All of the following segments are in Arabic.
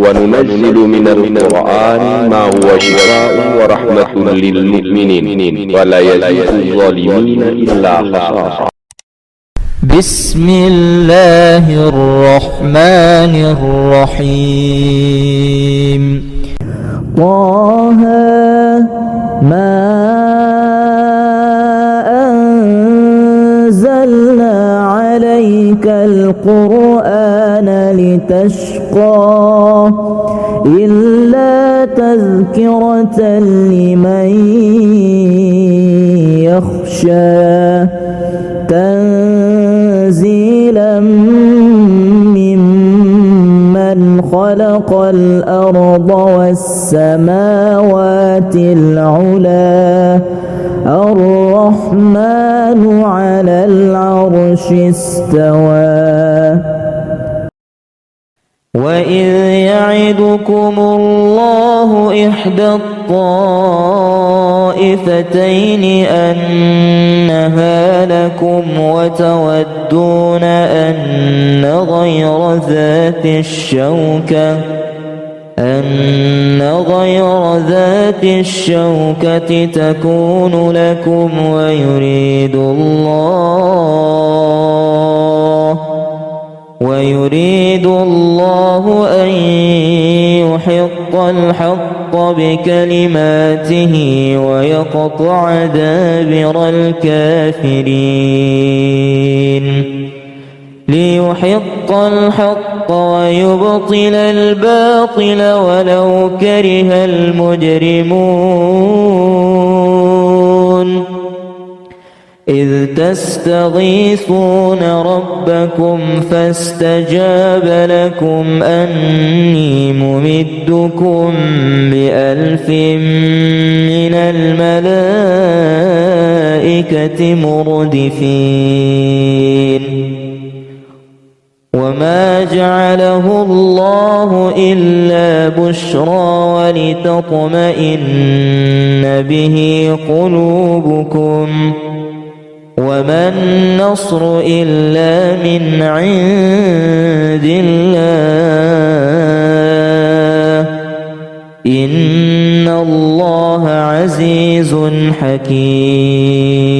وننزل من القرآن ما هو شفاء ورحمة للمؤمنين ولا يزيد الظالمين إلا خسارا. بسم الله الرحمن الرحيم. طه ما أنزلنا عليك القرآن لتشقى إلا تذكرة لمن يخشى تنزيلا ممن خلق الأرض والسماوات العلى الرحمن على العرش استوى. وإذ يعدكم الله إحدى الطائفتين أنها لكم وتودون أن غير ذات الشوكة تكون لكم ويريد الله أن يحق الحق بكلماته ويقطع دابر الكافرين ليحق الحق ويبطل الباطل ولو كره المجرمون. إذ تستغيثون ربكم فاستجاب لكم أني ممدكم ب1000 من الملائكة مردفين. وما جعله الله إلا بشرى ولتطمئن به قلوبكم وما النصر إلا من عند الله إن الله عزيز حكيم.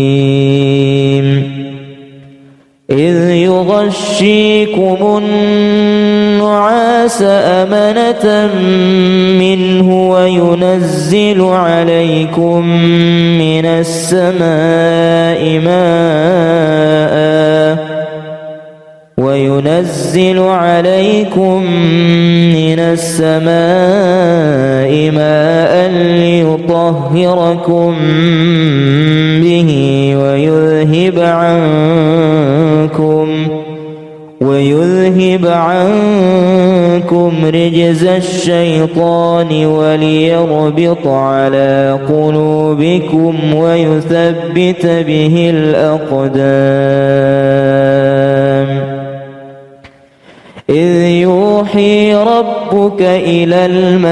إذ يغشيكم النعاس أمنة منه وينزل عليكم من السماء ماء ليطهركم به ويذهب عنكم رجز الشيطان وليربط على قلوبكم ويثبت به الأقدام. إذ يوحي ربك إلى الملائكة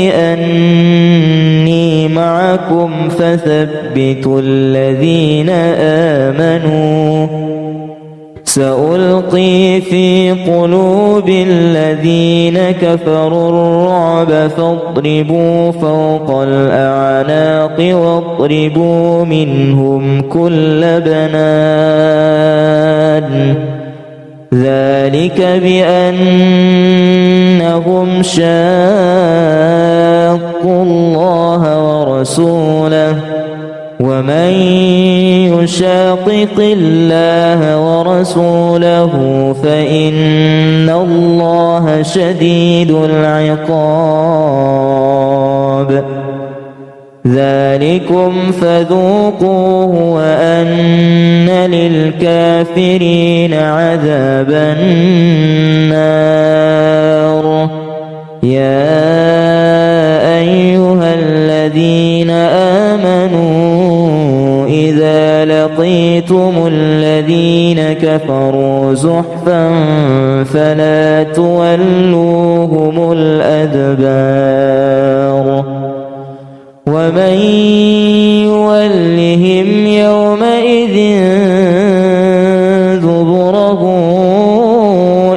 أني معكم فثبتوا الذين آمنوا سألقي في قلوب الذين كفروا الرعب فاضربوا فوق الأعناق واضربوا منهم كل بنان ذلك بأنهم شاقوا الله ورسوله ومن يشاقق الله ورسوله فإن الله شديد العقاب. ذلكم فذوقوه وأن للكافرين عذاب النار. يا أيها الذين آمنوا إذا لقيتم الذين كفروا زحفا فلا تولوهم الأدبار ومن يولهم يومئذ دبره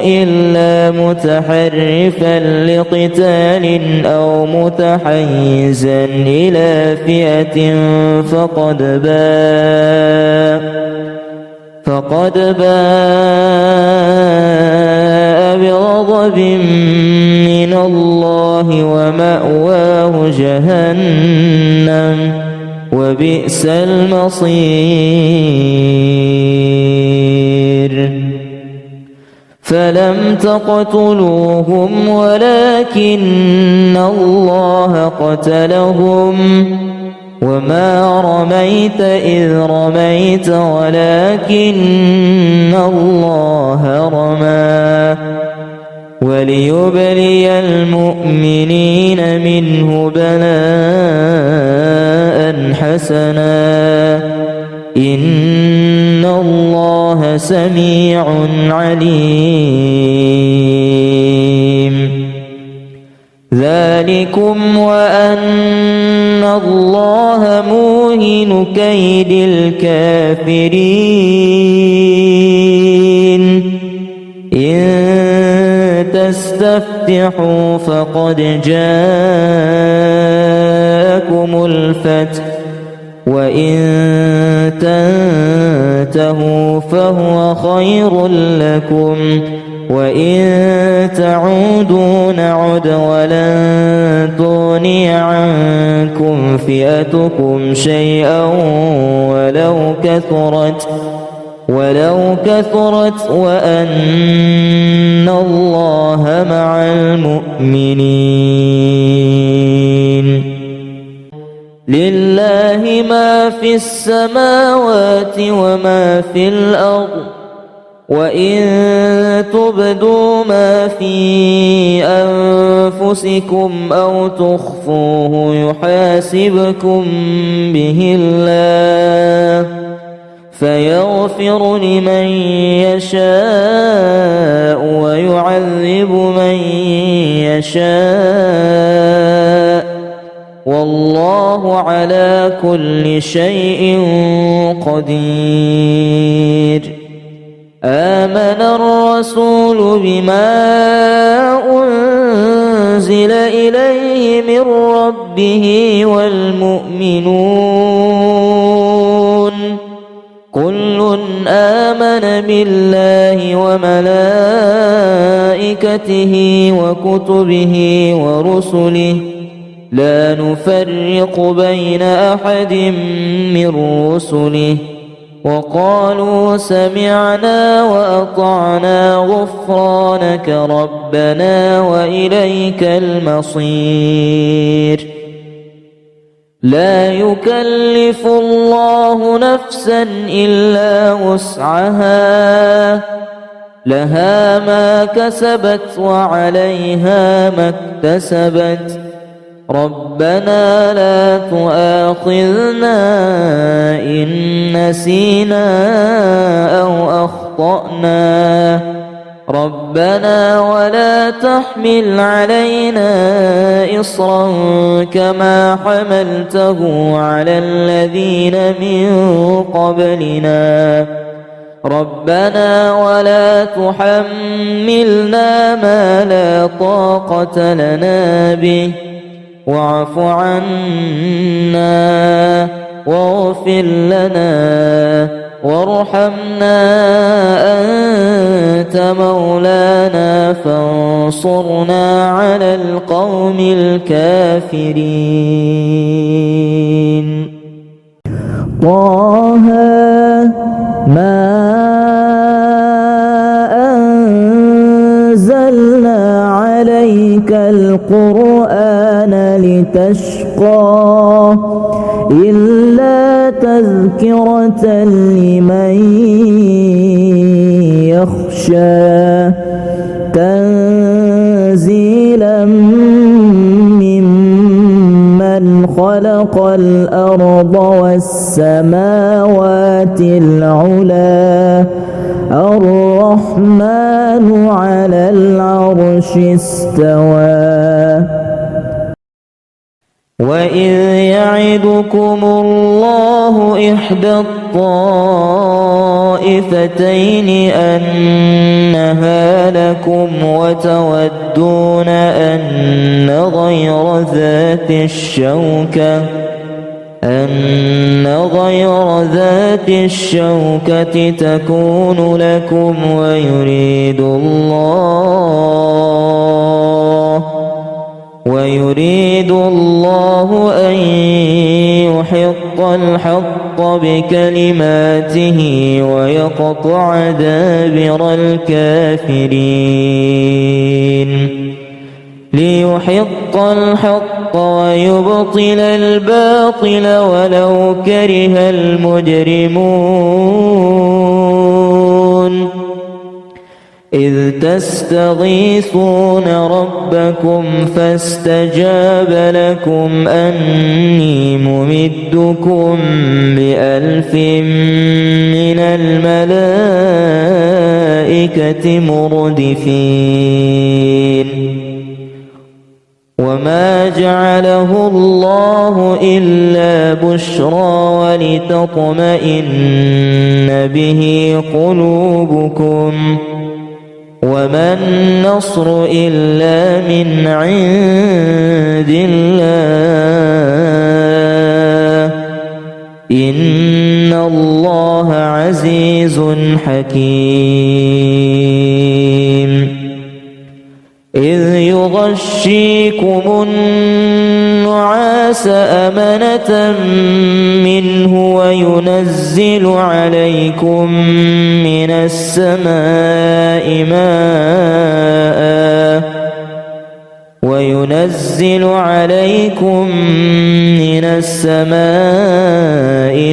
إلا إلا متحرفا لقتال أو متحيزا إلى فئة فقد باء بغضب من الله ومأواه جهنم وبئس المصير فلم تقتلوهم ولكن الله قتلهم وما رميت إذ رميت ولكن الله رمى وليبلي المؤمنين منه بلاء حسنا إن الله سميع عليم ذلكم وأن الله موهن كيد الكافرين إن تستفتحوا فقد جاءكم الفتح وإن تنتهوا فهو خير لكم وإن تعودوا نعد ولن تغني عنكم فئتكم شيئا ولو كثرت وأن الله مع المؤمنين لله ما في السماوات وما في الأرض وإن تبدوا ما في أنفسكم أو تخفوه يحاسبكم به الله فيغفر لمن يشاء ويعذب من يشاء والله على كل شيء قدير آمن الرسول بما أنزل إليه من ربه والمؤمنون كل آمن بالله وملائكته وكتبه ورسله لا نفرق بين أحد من رسله وقالوا سمعنا وأطعنا غفرانك ربنا وإليك المصير لا يكلف الله نفسا إلا وسعها لها ما كسبت وعليها ما اكتسبت ربنا لا تؤاخذنا إن نسينا أو أخطأنا ربنا ولا تحمل علينا إصرا كما حملته على الذين من قبلنا ربنا ولا تحملنا ما لا طاقة لنا به واعف عنا واغفر لنا وارحمنا أنت مولانا فانصرنا على القوم الكافرين طه ما أنزلنا عليك القرآن لتشقى إلا تذكرة لمن يخشى تنزيلا ممن خلق الأرض والسماوات العلى الرحمن على العرش استوى وإذ يعدكم الله إحدى الطائفتين أنها لكم وتودون أن غير ذات الشوكة تكون لكم ويريد الله أن يحق الحق بكلماته ويقطع دابر الكافرين ليحق الحق ويبطل الباطل ولو كره المجرمون إذ تستغيثون ربكم فاستجاب لكم أني ممدكم ب1000 من الملائكة مردفين وما جعله الله إلا بشرى ولتطمئن به قلوبكم وما النصر إلا من عند الله إن الله عزيز حكيم إذ يغشيكم النعاس أمنة منه وينزل عليكم من السماء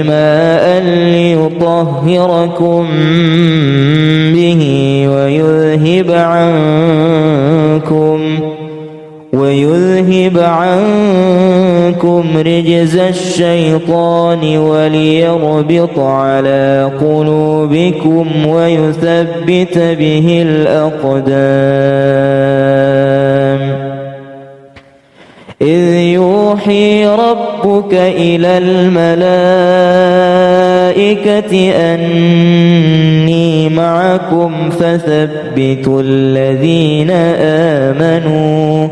ماء ليطهركم به ويذهب عنكم رجز الشيطان وليربط على قلوبكم ويثبت به الأقدام إذ يوحي ربك إلى الملائكة أني معكم فثبتوا الذين آمنوا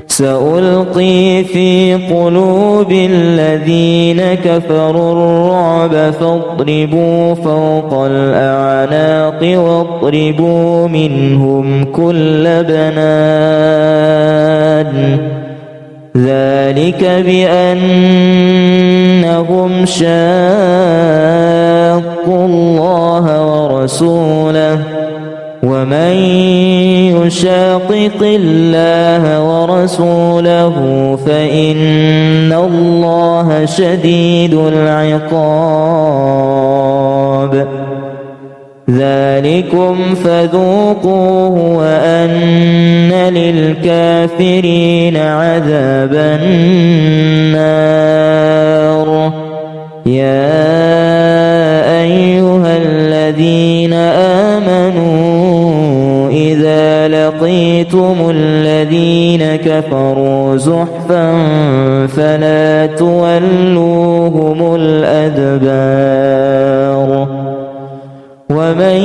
سألقي في قلوب الذين كفروا الرعب فاضربوا فوق الأعناق واضربوا منهم كل بنان ذلك بأنهم شاقوا الله ورسوله ومن يشاقق الله ورسوله فإن الله شديد العقاب ذلكم فذوقوه وأن للكافرين عذاب النار يا أيها الذين آمنوا إذا لقيتم الذين كفروا زحفا فلا تولوهم الأدبار ومن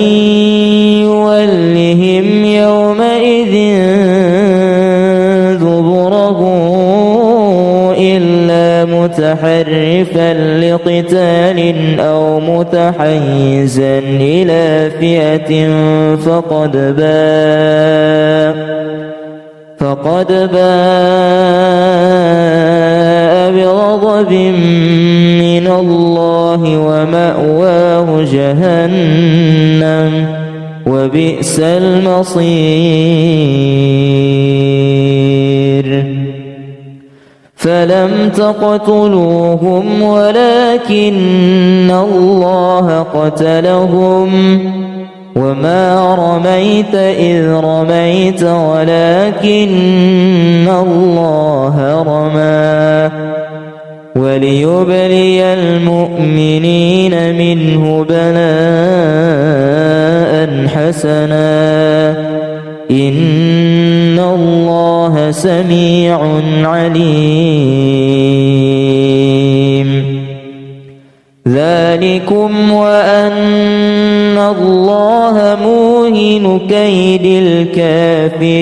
يولهم يومئذ دبره إلا متحرفا لقتال أو متحيزا إلى فئة فقد باء بغضب من الله ومأواه جهنم وبئس المصير فلم تقتلوهم ولكن الله قتلهم وما رميت إذ رميت ولكن الله رمى وليبلي المؤمنين منه بلاء حسنا إن الله سميع عليم. ذلكم وأن الله موهن كيد الكافرين.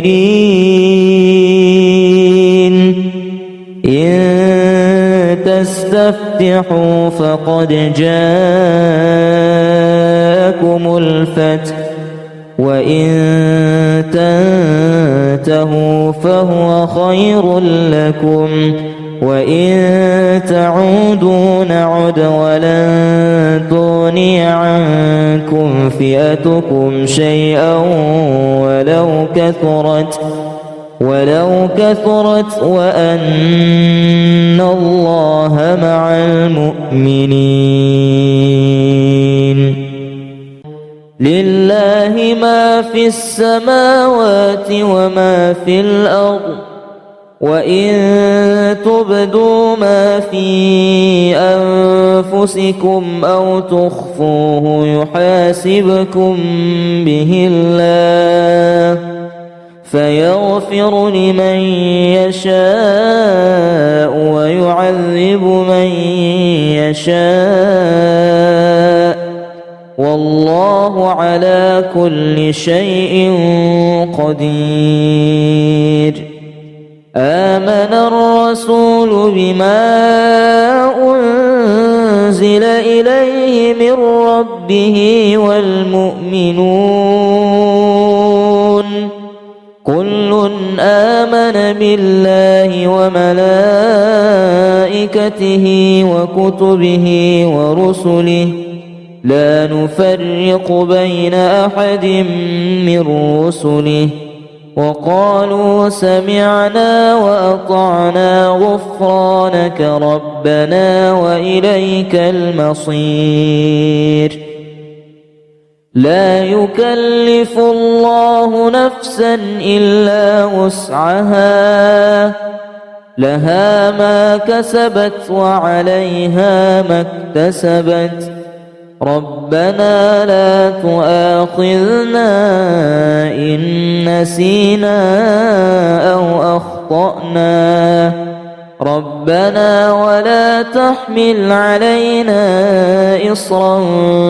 إن تستفتحوا فقد جاءكم الفتح وإن تنتهوا فهو خير لكم وإن تعودوا نعد ولن تغني عنكم فئتكم شيئا ولو كثرت وأن الله مع المؤمنين. لله ما في السماوات وما في الأرض وإن تبدوا ما في أنفسكم أو تخفوه يحاسبكم به الله فيغفر لمن يشاء ويعذب من يشاء والله على كل شيء قدير. آمن الرسول بما أنزل إليه من ربه والمؤمنون كل آمن بالله وملائكته وكتبه ورسله لا نفرق بين أحد من رسله وقالوا سمعنا وأطعنا غفرانك ربنا وإليك المصير. لا يكلف الله نفسا إلا وسعها لها ما كسبت وعليها ما اكتسبت ربنا لا تؤاخذنا إن نسينا أو أخطأنا ربنا ولا تحمل علينا إصرا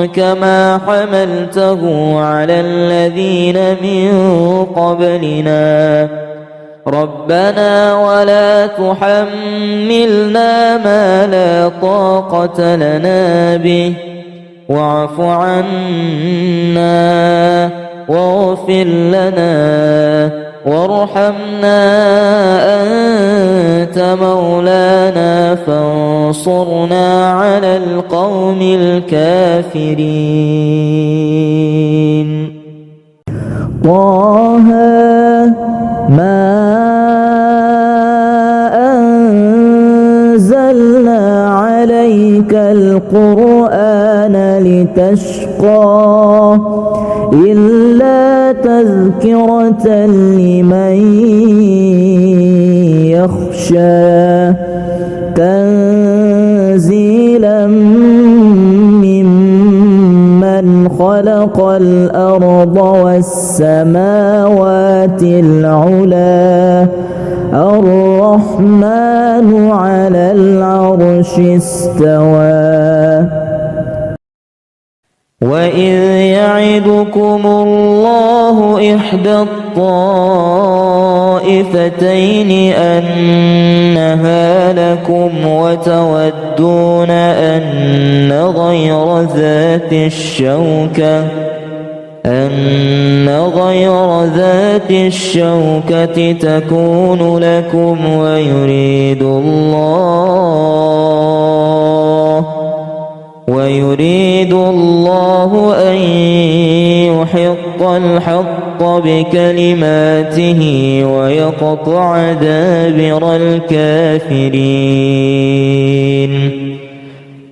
كما حملته على الذين من قبلنا ربنا ولا تحملنا ما لا طاقة لنا به واعف عنا واغفر لنا وارحمنا أنت مولانا فانصرنا على القوم الكافرين. طه ما أنزلنا عليك القرآن لتشقى إلا تذكرة لمن يخشى تنزيلا ممن خلق الأرض والسماوات العلى الرحمن على العرش استوى. وإذ يعدكم الله إحدى الطائفتين أنها لكم وتودون أن غير ذات الشوكة تكون لكم ويريد الله أن يحق الحق بكلماته ويقطع دابر الكافرين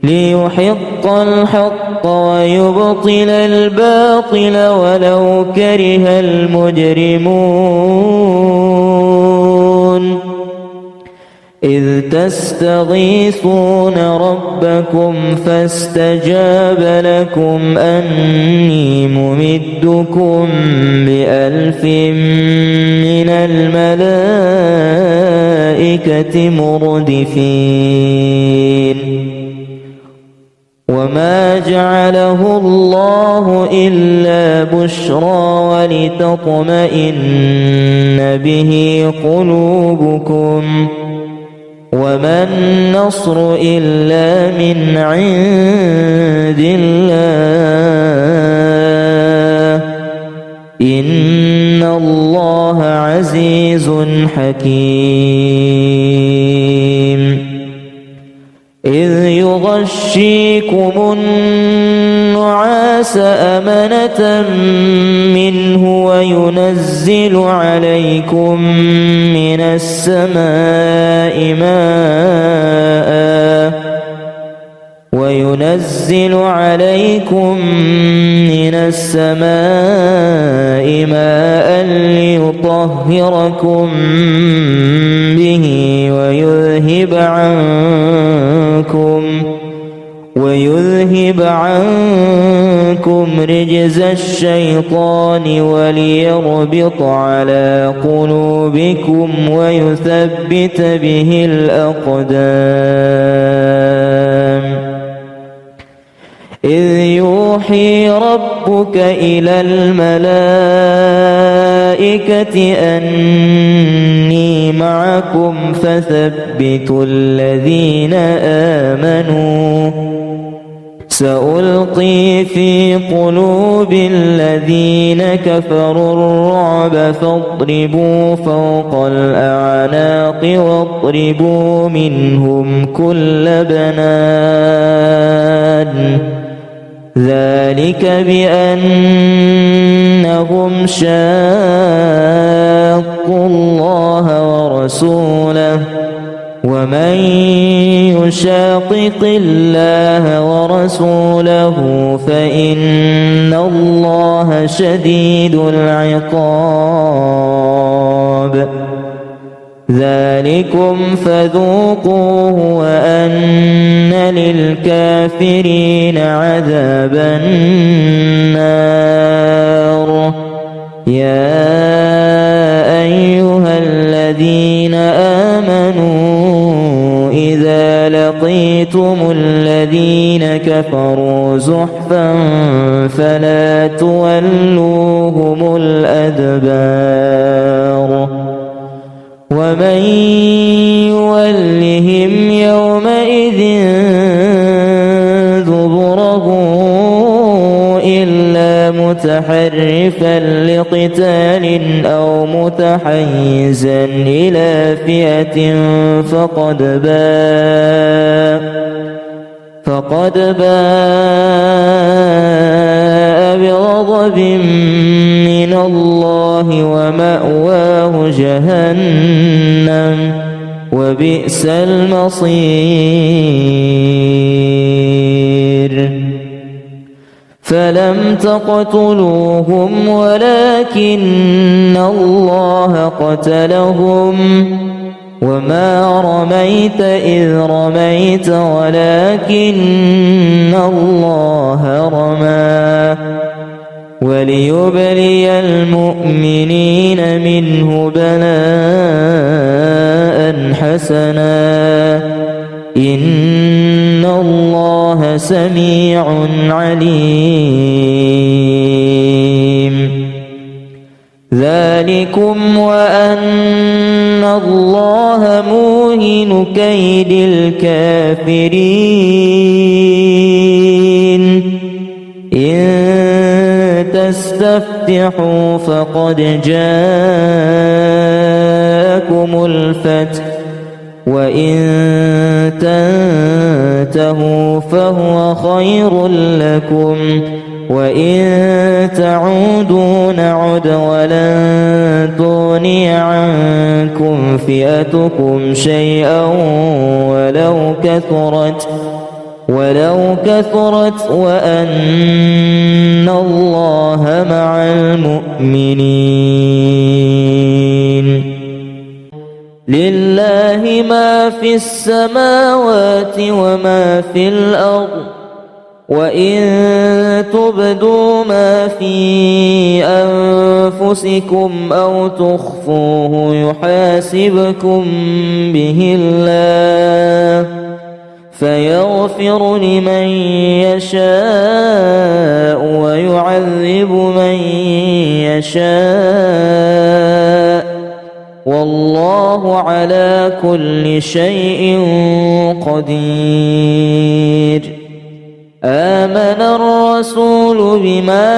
ليحق الحق ويبطل الباطل ولو كره المجرمون. إذ تستغيثون ربكم فاستجاب لكم أني ممدكم ب1000 من الملائكة الملائكة مردفين وما جعله الله إلا بشرى ولتطمئن به قلوبكم وما النصر إلا من عند الله إن الله عزيز حكيم إذ يغشيكم النعاس أمنة منه وينزل عليكم من السماء ماء ليطهركم به ويذهب عنكم رجز الشيطان وليربط على قلوبكم ويثبت به الأقدام إذ يوحي ربك إلى الملائكة أني معكم فثبتوا الذين آمنوا سألقي في قلوب الذين كفروا الرعب فاضربوا فوق الأعناق واضربوا منهم كل بنان ذلك بأنهم شاقوا الله ورسوله ومن يشاقق الله ورسوله فإن الله شديد العقاب ذلكم فذوقوه وأن للكافرين عذاب النار يا أيها الذين آمنوا إذا لقيتم الذين كفروا زحفا فلا تولوهم الأدبار ومن يولهم يومئذ دبره إلا متحرفا لقتال أو متحيزا إلى فئة فقد باء بغضب من الله ومأواه جهنم وبئس المصير فلم تقتلوهم ولكن الله قتلهم وما رميت إذ رميت ولكن الله رمى وليبلي المؤمنين منه بلاء حسنا إن الله سميع عليم ذلكم وأن الله موهن كيد الكافرين إن تستفتحوا فقد جاءكم الفتح وإن تنتهوا فهو خير لكم وإن تعودوا نعد ولن تغني عنكم فئتكم شيئا ولو كثرت وأن الله مع المؤمنين لله ما في السماوات وما في الأرض وإن تبدوا ما في أنفسكم أو تخفوه يحاسبكم به الله فيغفر لمن يشاء ويعذب من يشاء والله على كل شيء قدير. آمن الرسول بما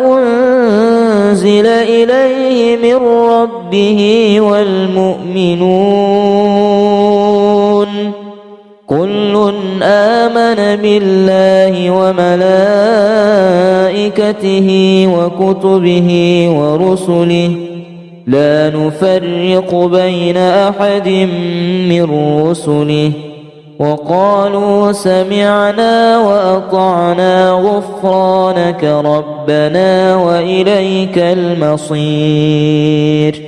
أنزل إليه من ربه والمؤمنون كل آمن بالله وملائكته وكتبه ورسله لا نفرق بين أحد من رسله وقالوا سمعنا وأطعنا غفرانك ربنا وإليك المصير.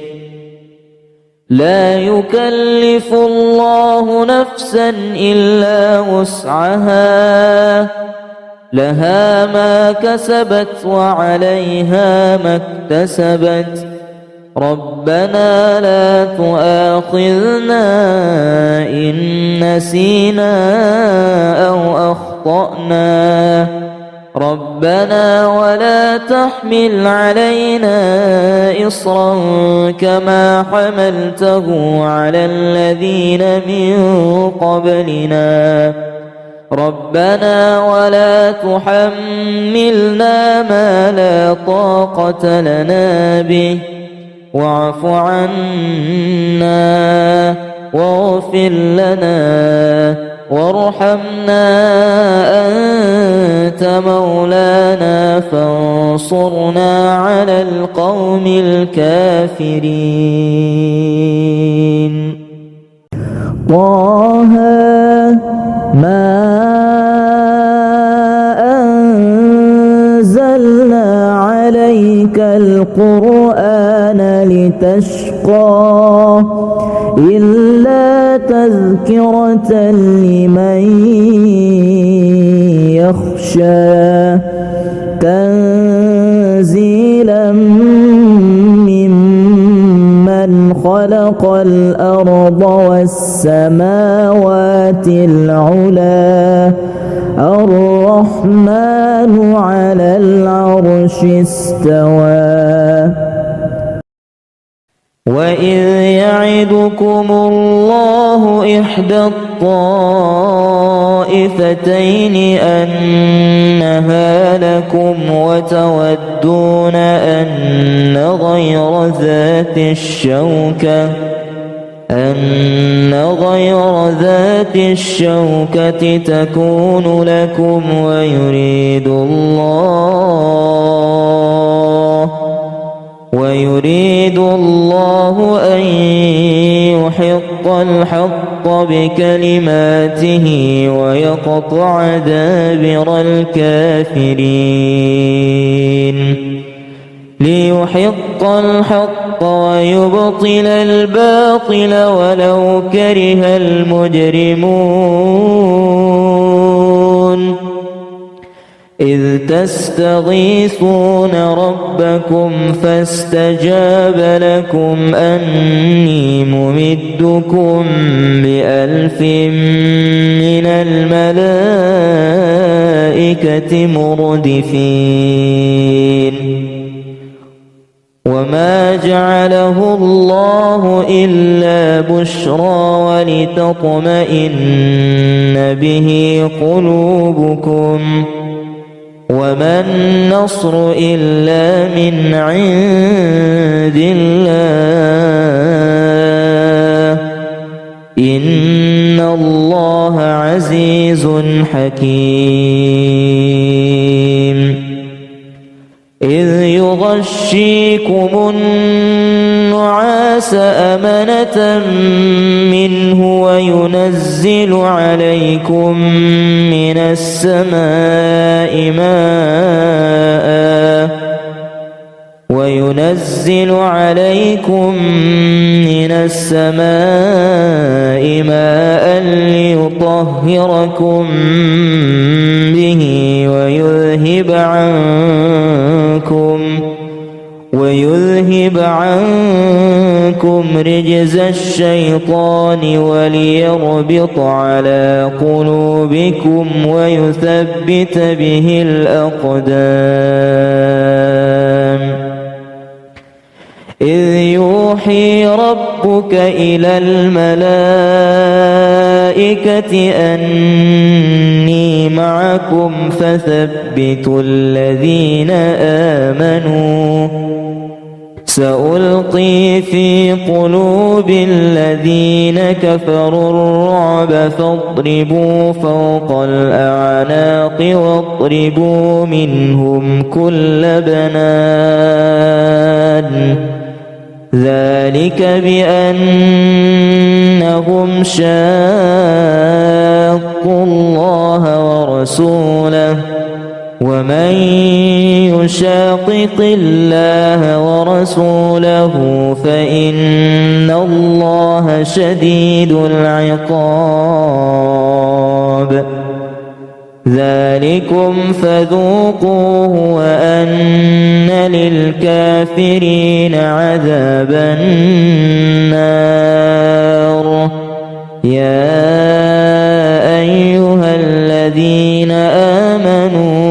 لا يكلف الله نفسا إلا وسعها لها ما كسبت وعليها ما اكتسبت ربنا لا تؤاخذنا إن نسينا أو أخطأنا ربنا ولا تحمل علينا إصرا كما حملته على الذين من قبلنا ربنا ولا تحملنا ما لا طاقة لنا به واعف عنا واغفر لنا وارحمنا أنت مولانا فانصرنا على القوم الكافرين. طه ما أنزلنا عليك القرآن لتشقى إلا تذكرة لمن يخشى تنزيلا ممن خلق الأرض والسماوات العلى الرحمن على العرش استوى. وإذ يعدكم الله إحدى الطائفتين أنها لكم وتودون أن غير ذات الشوكة تكون لكم ويريد الله أن يحق الحق بكلماته ويقطع دابر الكافرين ليحق الحق ويبطل الباطل ولو كره المجرمون. إذ تستغيثون ربكم فاستجاب لكم أني ممدكم ب1000 من الملائكة مردفين. وما جعله الله إلا بشرى ولتطمئن به قلوبكم وما النصر إلا من عند الله إن الله عزيز حكيم. إذ يغشيكم النعاس أمنة منه وينزل عليكم من السماء ماء ليطهركم به ويذهب عنكم رجز الشيطان وليربط على قلوبكم ويثبت به الأقدام إذ يوحي ربك إلى الملائكة أني معكم فثبتوا الذين آمنوا سألقي في قلوب الذين كفروا الرعب فاضربوا فوق الأعناق واضربوا منهم كل بنان ذلك بأنهم شاقوا الله ورسوله ومن يشاقق الله ورسوله فإن الله شديد العقاب ذلكم فذوقوه وأن للكافرين عذاب النار يا أيها الذين آمنوا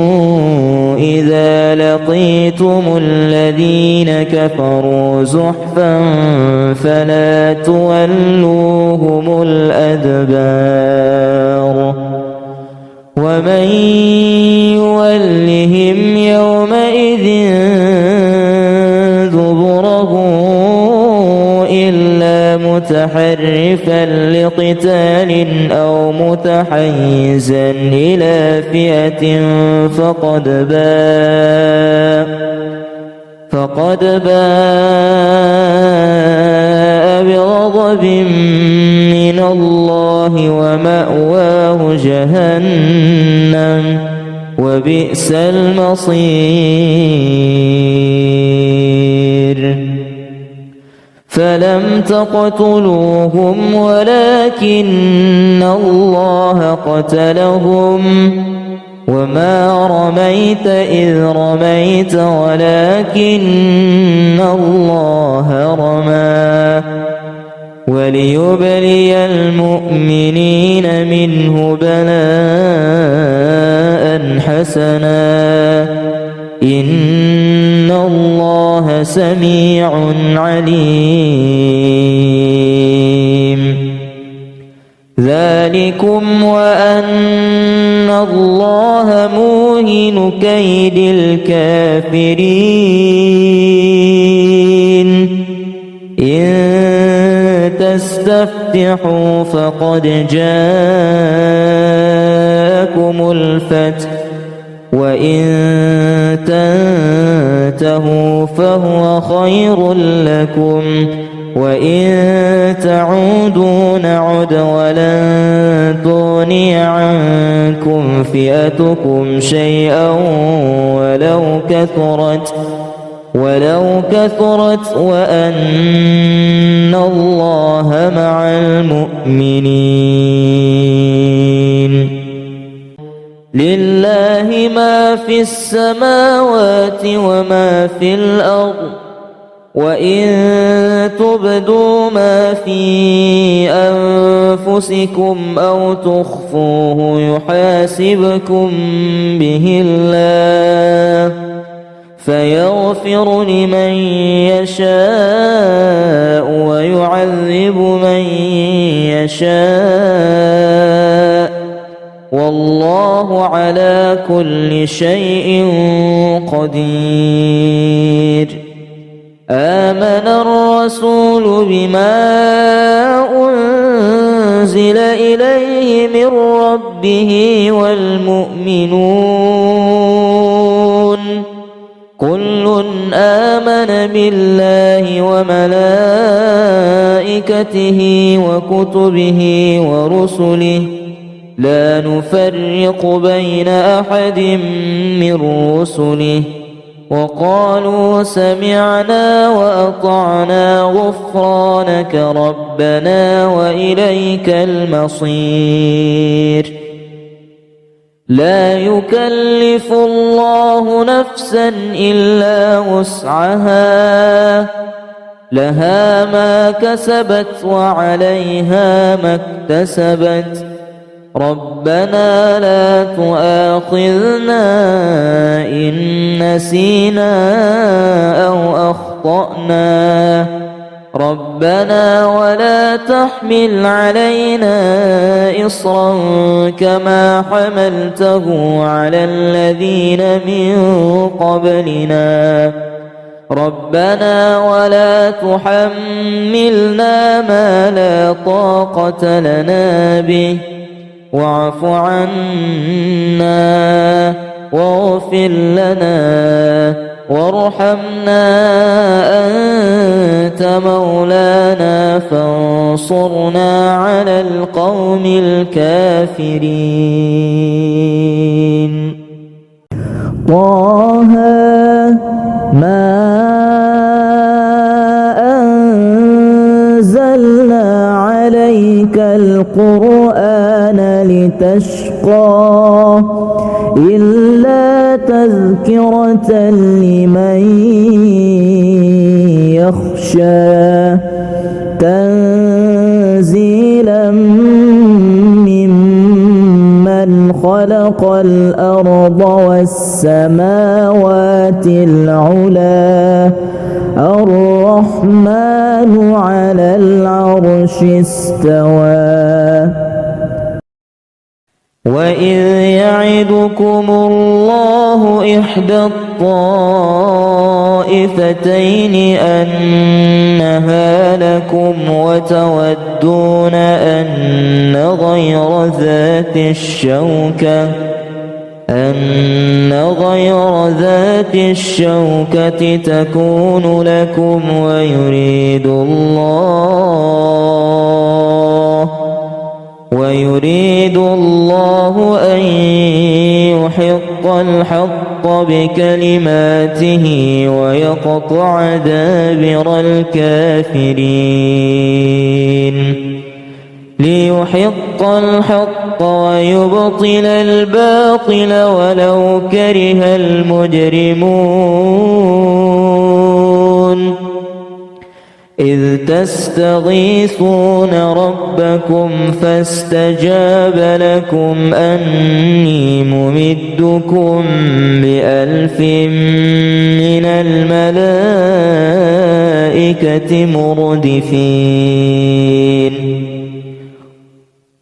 إذا لقيتم الذين كفروا زحفا فلا تولوهم الأدبار ومن يولهم يومئذ دبره إلا متحرفا لقتال أو متحيزا إلى فئة فقد باء بغضب من الله ومأواه جهنم وبئس المصير فلم تقتلوهم ولكن الله قتلهم وما رميت إذ رميت ولكن الله رمى وليبلي المؤمنين منه بلاء حسنا إن الله سميع عليم ذلكم وأن الله موهن كيد الكافرين إن تستفتحوا فقد جاءكم الفتح وإن تنتهوا فهو خير لكم وإن تعودوا نعد ولن تغني عنكم فئتكم شيئا ولو كثرت وأن الله مع المؤمنين لله ما في السماوات وما في الأرض وإن تبدوا ما في أنفسكم أو تخفوه يحاسبكم به الله فيغفر لمن يشاء ويعذب من يشاء والله على كل شيء قدير آمن الرسول بما أنزل إليه من ربه والمؤمنون كل آمن بالله وملائكته وكتبه ورسله لا نفرق بين أحد من رسله وقالوا سمعنا وأطعنا غفرانك ربنا وإليك المصير لا يكلف الله نفسا إلا وسعها لها ما كسبت وعليها ما اكتسبت ربنا لا تؤاخذنا إن نسينا أو أخطأنا ربنا ولا تحمل علينا إصرا كما حملته على الذين من قبلنا ربنا ولا تحملنا ما لا طاقة لنا به واعف عنا واغفر لنا وارحمنا أنت مولانا فانصرنا على القوم الكافرين. طه ما أنزلنا عليك القرآن لتشقى إلا تذكرة لمن يخشى تنزيلا ممن خلق الأرض والسماوات العلا الرحمن على العرش استوى. وإذ يعدكم الله إحدى الطائفتين أنها لكم وتودون أن غير ذات الشوكة تكون لكم ويريد الله أن يحق الحق بكلماته ويقطع دابر الكافرين ليحق الحق ويبطل الباطل ولو كره المجرمون. إذ تستغيثون ربكم فاستجاب لكم أني ممدكم ب1000 من الملائكة مردفين.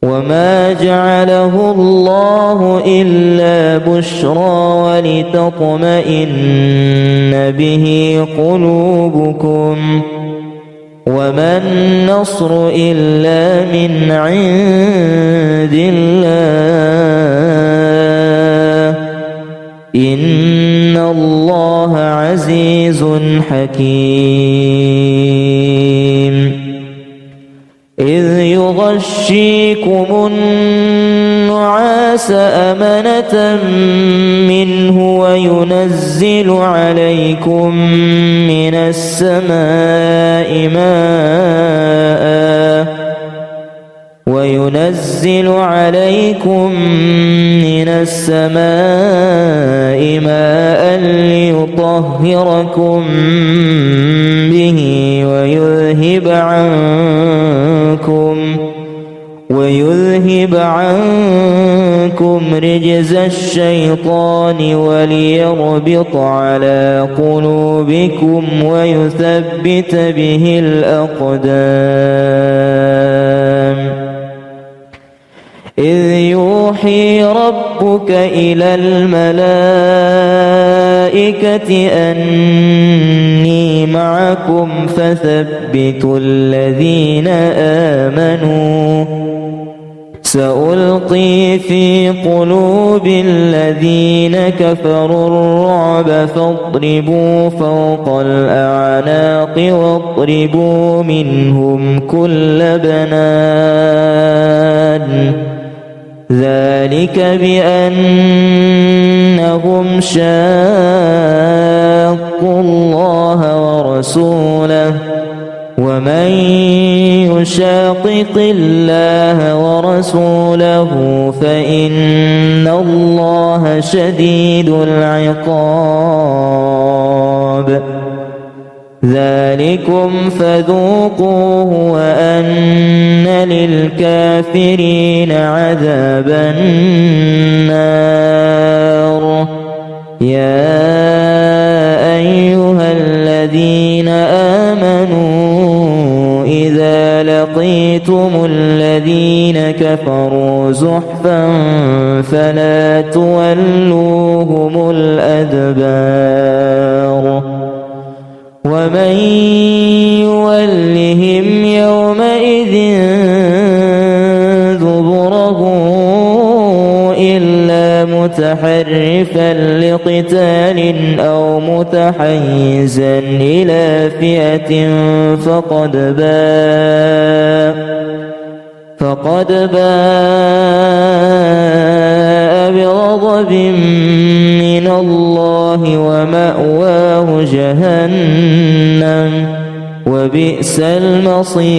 وما جعله الله إلا بشرى ولتطمئن به قلوبكم وما النصر إلا من عند الله إن الله عزيز حكيم. إذ يغشيكم النعاس أمنة منه وينزل عليكم من السماء ماء ليطهركم به ويذهب عنكم رجز الشيطان وليربط على قلوبكم ويثبت به الأقدام. إذ يوحي ربك إلى الملائكة أني معكم فثبتوا الذين آمنوا سألقي في قلوب الذين كفروا الرعب فاضربوا فوق الأعناق واضربوا منهم كل بنان ذلك بأنهم شاقوا الله ورسوله ومن يشاقق الله ورسوله فإن الله شديد العقاب. ذلكم فذوقوه وأن للكافرين عذاب النار. يا أيها الذين آمنوا إذا لقيتم الذين كفروا زحفا فلا تولوهم الأدبار. ومن يولهم يومئذ دبره إلا متحرفا لقتال أو متحيزا إلى فئة فقد باء بغضب من الله ومأواه جهنم وبئس المصير.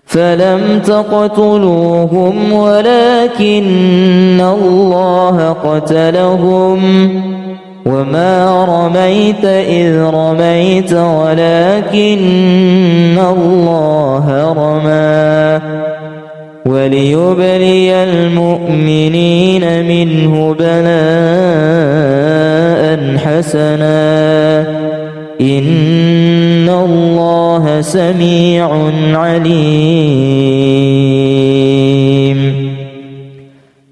فلم تقتلوهم ولكن الله قتلهم وما رميت إذ رميت ولكن الله رمى وليبلي المؤمنين منه بلاء حسنا إن الله سميع عليم.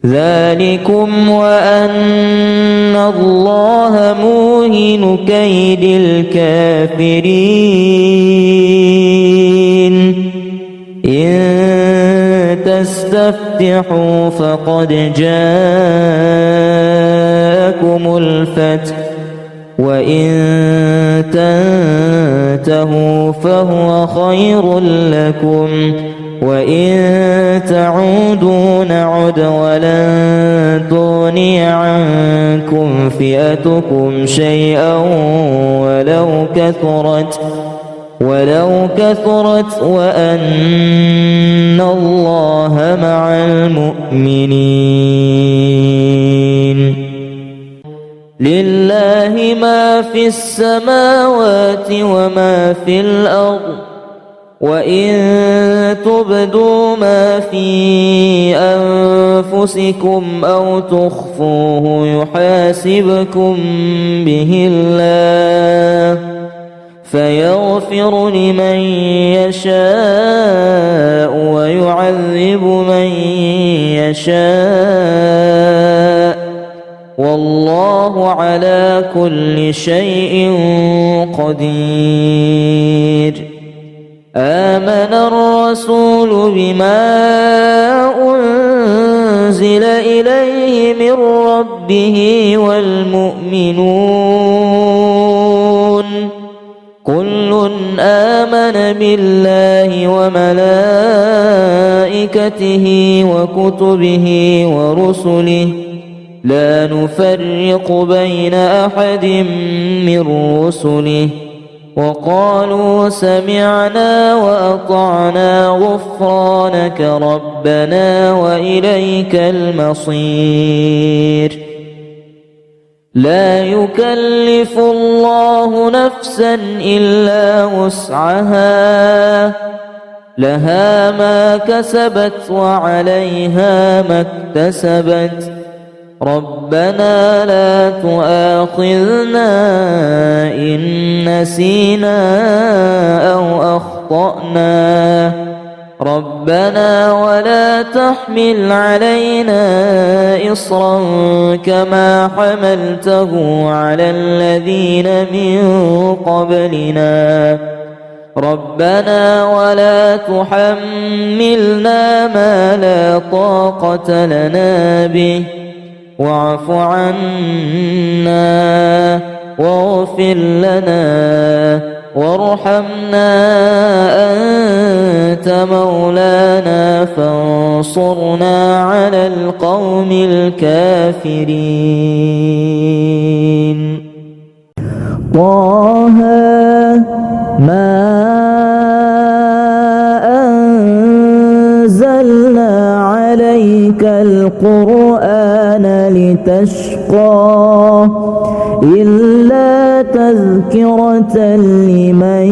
ذلكم وأن الله موهن كيد الكافرين. إن تستفتحوا فقد جاءكم الفتح وإن تنتهوا فهو خير لكم وإن تعودوا نعد ولن تغني عنكم فئتكم شيئا ولو كثرت وأن الله مع المؤمنين. لله ما في السماوات وما في الأرض وإن تبدوا ما في أنفسكم أو تخفوه يحاسبكم به الله فيغفر لمن يشاء ويعذب من يشاء والله على كل شيء قدير. آمن الرسول بما أنزل إليه من ربه والمؤمنون كل آمن بالله وملائكته وكتبه ورسله لا نفرق بين أحد من رسله وقالوا سمعنا وأطعنا غفرانك ربنا وإليك المصير. لا يكلف الله نفسا إلا وسعها لها ما كسبت وعليها ما اكتسبت ربنا لا تؤاخذنا إن نسينا أو أخطأنا ربنا ولا تحمل علينا إصرا كما حملته على الذين من قبلنا ربنا ولا تحملنا ما لا طاقة لنا به واعف عنا واغفر لنا وارحمنا أنت مولانا فانصرنا على القوم الكافرين. طه ما أنزلنا عليك القرآن لتشقى إلا تذكرة لمن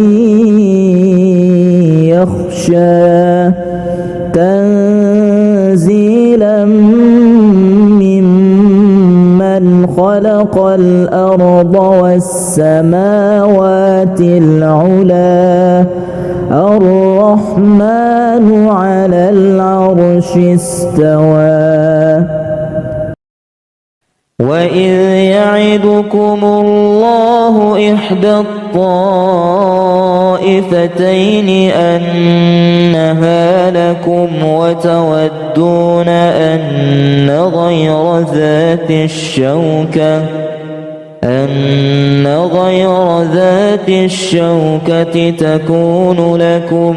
يخشى تنزيلا ممن خلق الأرض والسماوات العلى الرحمن على العرش استوى وإذ يعدكم الله إحدى الطائفتين أنها لكم وتودون أن غير ذات الشوكة تكون لكم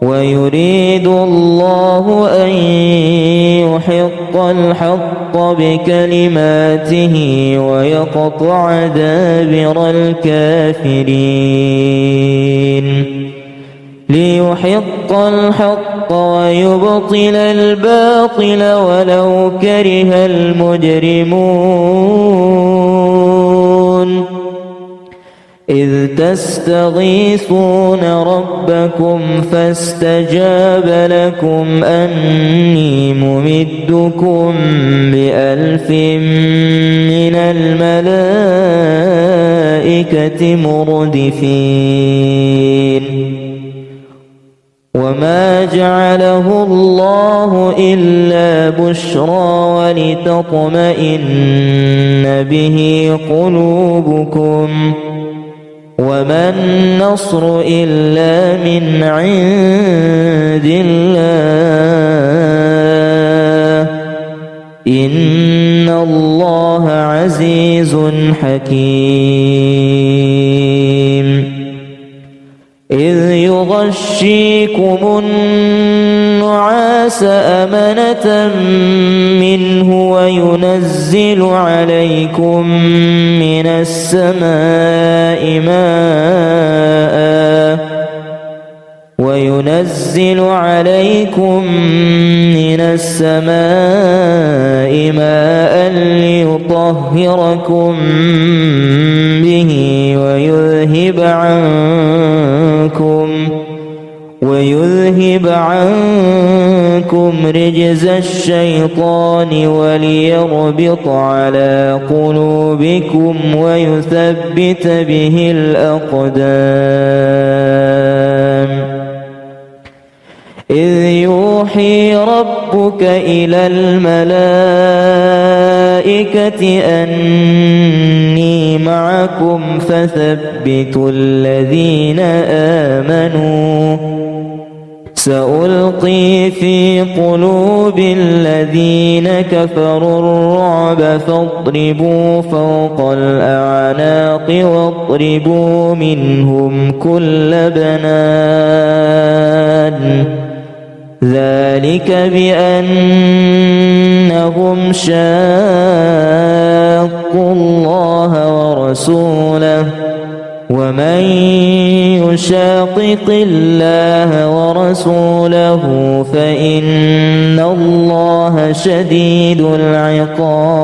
ويريد الله أن يحق الحق بكلماته ويقطع دابر الكافرين ليحق الحق ويبطل الباطل ولو كره المجرمون إذ تستغيثون ربكم فاستجاب لكم أني ممدكم ب1000 من الملائكة مردفين وما جعله الله إلا بشرى ولتطمئن به قلوبكم وما النصر إلا من عند الله إن الله عزيز حكيم إذ يغشيكم النعاس أمنة منه وينزل عليكم من السماء ماء ليطهركم به ويذهب عنكم رجز الشيطان وليربط على قلوبكم ويثبت به الأقدام إذ يوحي ربك إلى الملائكة أني معكم فثبتوا الذين آمنوا سألقي في قلوب الذين كفروا الرعب فاضربوا فوق الأعناق واضربوا منهم كل بنان ذلك بأنهم شاقوا الله ورسوله ومن يشاقق الله ورسوله فإن الله شديد العقاب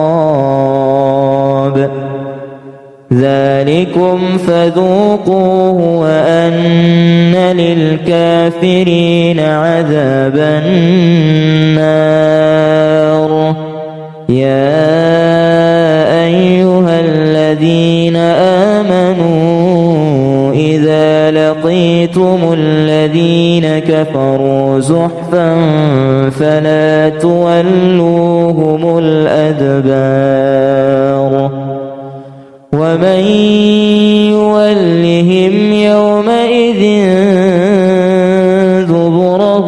ذلكم فذوقوه وأن للكافرين عذاب النار يا أيها الذين آمنوا إذا لقيتم الذين كفروا زحفا فلا تولوهم الأدبار ومن يولهم يومئذ دبره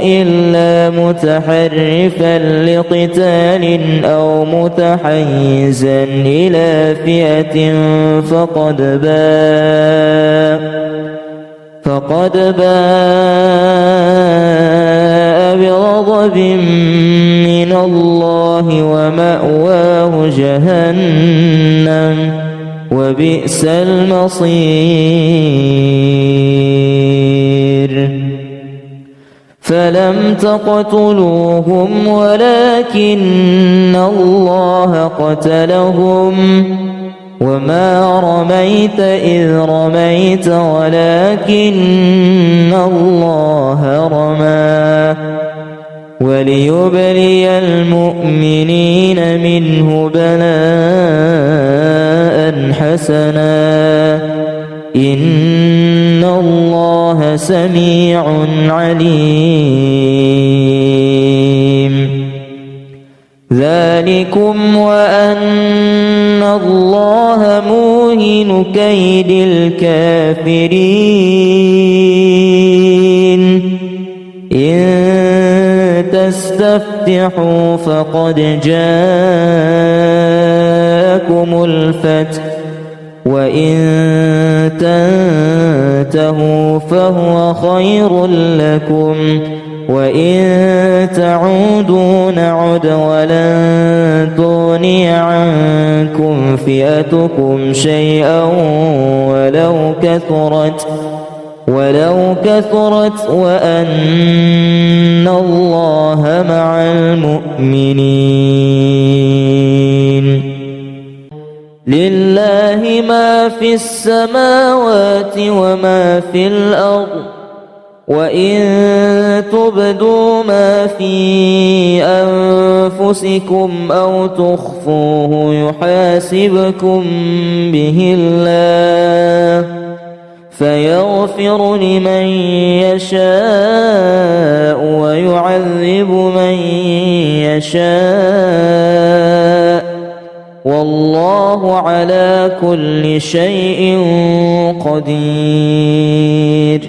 إلا متحرفا لقتال أو متحيزا إلى فئة فقد باء بغضب من الله ومأواه جهنم وبئس المصير فلم تقتلوهم ولكن الله قتلهم وما رميت إذ رميت ولكن الله رمى وليبلي المؤمنين منه بلاء حسنا إن الله سميع عليم ذلكم وأن الله موهن كيد الكافرين إن تستفتحوا فقد جاءكم الفتح وإن تنتهوا فهو خير لكم وإن تعودوا نعد ولن تغني عنكم فئتكم شيئا ولو كثرت وأن الله مع المؤمنين لله ما في السماوات وما في الأرض وإن تبدوا ما في أنفسكم أو تخفوه يحاسبكم به الله فيغفر لمن يشاء ويعذب من يشاء والله على كل شيء قدير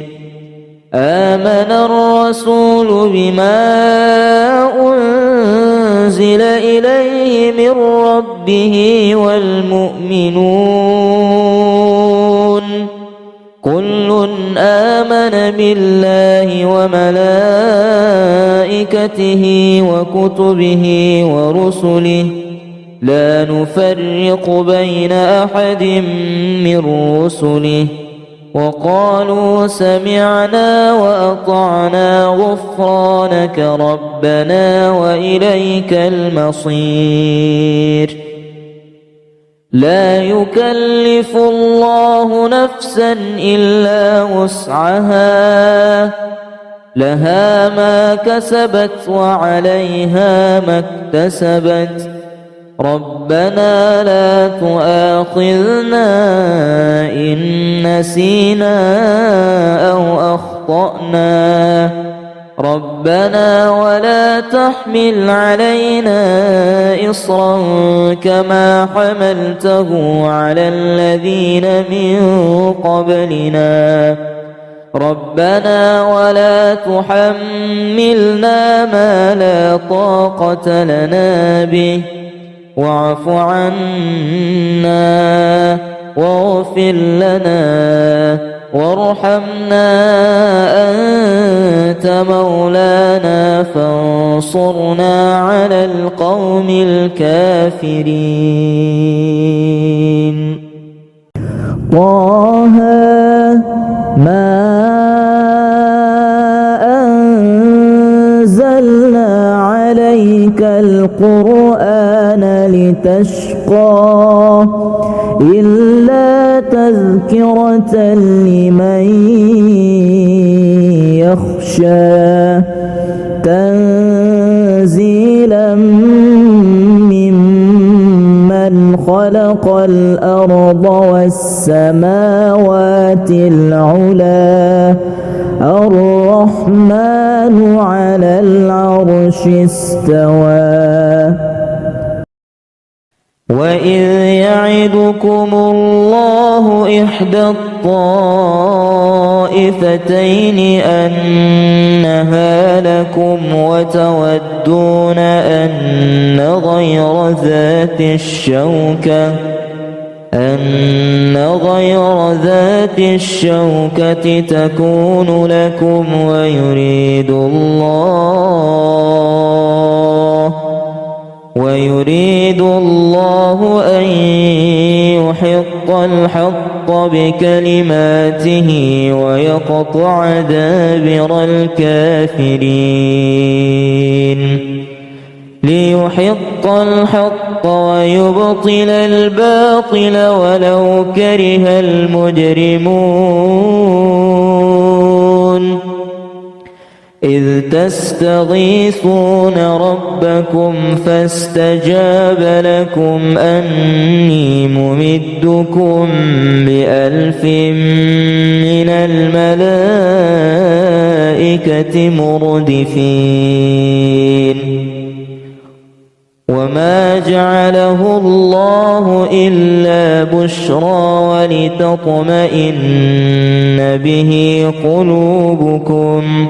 آمن الرسول بما أنزل إليه من ربه والمؤمنون كل آمن بالله وملائكته وكتبه ورسله لا نفرق بين أحد من رسله وقالوا سمعنا وأطعنا غفرانك ربنا وإليك المصير لا يكلف الله نفسا إلا وسعها لها ما كسبت وعليها ما اكتسبت ربنا لا تؤاخذنا إن نسينا أو أخطأنا ربنا ولا تحمل علينا إصرا كما حملته على الذين من قبلنا ربنا ولا تحملنا ما لا طاقة لنا به واعف عنا واغفر لنا وارحمنا أنت مولانا فانصرنا على القوم الكافرين طه ما أنزلنا عليك القرآن لتشقى إلا تذكرة لمن يخشى تنزيلا ممن خلق الأرض والسماوات العلا الرحمن على العرش استوى وإذ يعدكم الله إحدى الطائفتين أنها لكم وتودون أن غير ذات الشوكة تكون لكم ويريد الله الحق بكلماته ويقطع دابر الكافرين ليحق الحق ويبطل الباطل ولو كره المجرمون إذ تستغيثون ربكم فاستجاب لكم أني ممدكم ب1000 من الملائكة مردفين وما جعله الله إلا بشرى ولتطمئن به قلوبكم